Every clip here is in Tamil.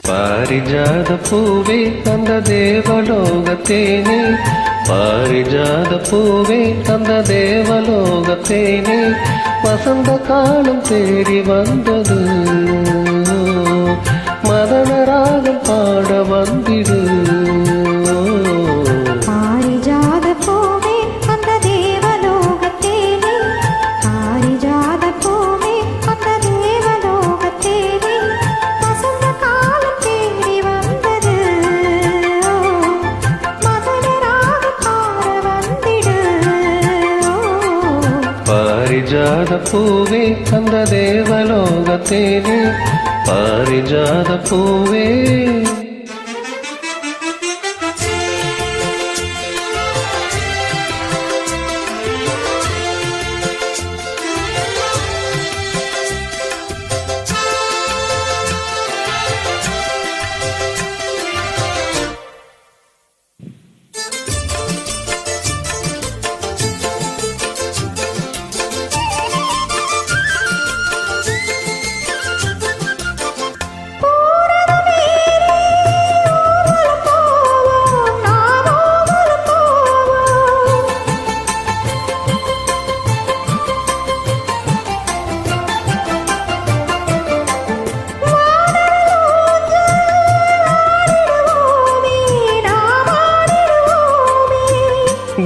பாரிஜாத பூவே அந்த தேவலோகத்தேனே, பாரிஜாத பூவே அந்த தேவலோகத்தேனே, வசந்த காலம் தேடி வந்தது, மதனராகம் பாட வந்திடு. பாரிஜாத பூவே அந்த தேவலோகத்தேனே, பாரிஜாத பூவே.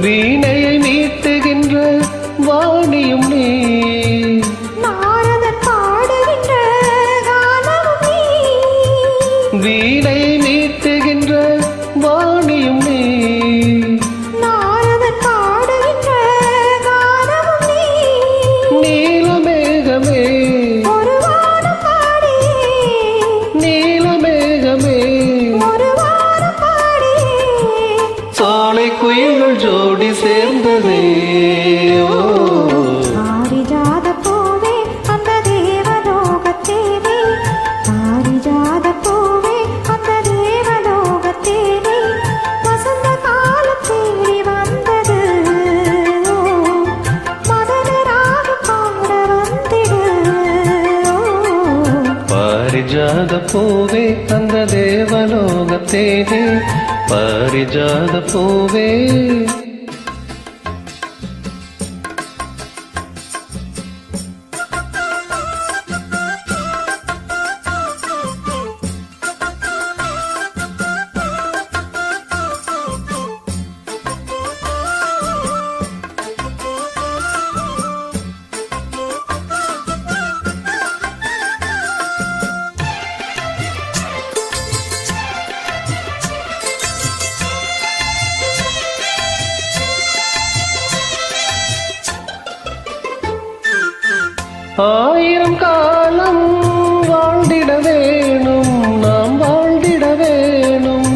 வீணையை மீட்டுகின்ற வாணியும் நீ, நாரதன் பாடுகின்ற கானமும் நீ, வீணையை மீட்டுகின்ற வாணியும் நீ, நாரதன் பாடுகின்ற கானமும் நீ. நீலமேகமே ஒரு வானம் பாடி, நீலமேகமே ஒரு வானம் பாடி, சாலை குயில்கள் ஜோடி சேர்ந்ததே. பாரிஜாத பூவே அந்த தேவலோகத்தேனே, பாரிஜாத பூவே அந்த தேவலோகத்தேனே, வசந்த காலம் தேடி வந்தது, மதனராகம் பாட வந்திடு. பாரிஜாத பூவே அந்த தேவலோகத்தேனே, பாரிஜாத பூவே. ஆயிரம் காலம் வாழ்ந்திட வேணும், நாம் வாழ்ந்திட வேணும்.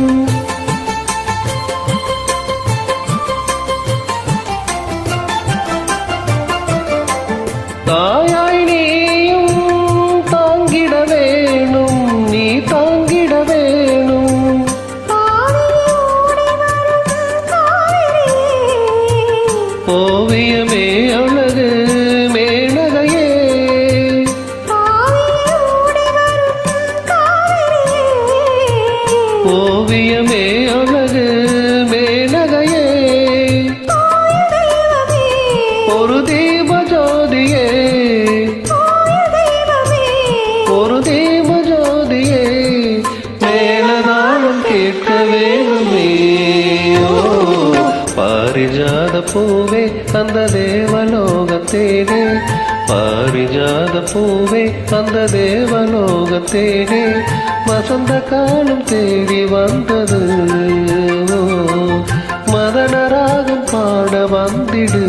தாயாய் நீயும் தாங்கிட வேணும், நீ தாங்கிட வேணும். ஓவியமே அழகு மேனகையே, ஓவியமே அழகு மேனகையே, ஒரு தீப ஜோதியே, ஒரு தீப ஜோதியே, மேலதாளம் கேட்க வேணுமே. பாரிஜாத பூவே அந்த தேவலோகத்தேனே, பாரிஜாத பூவே அந்த தேவலோகத்தேனே, வசந்த காலம் தேடி வந்தது, மதனராகம் பாட வந்திடு.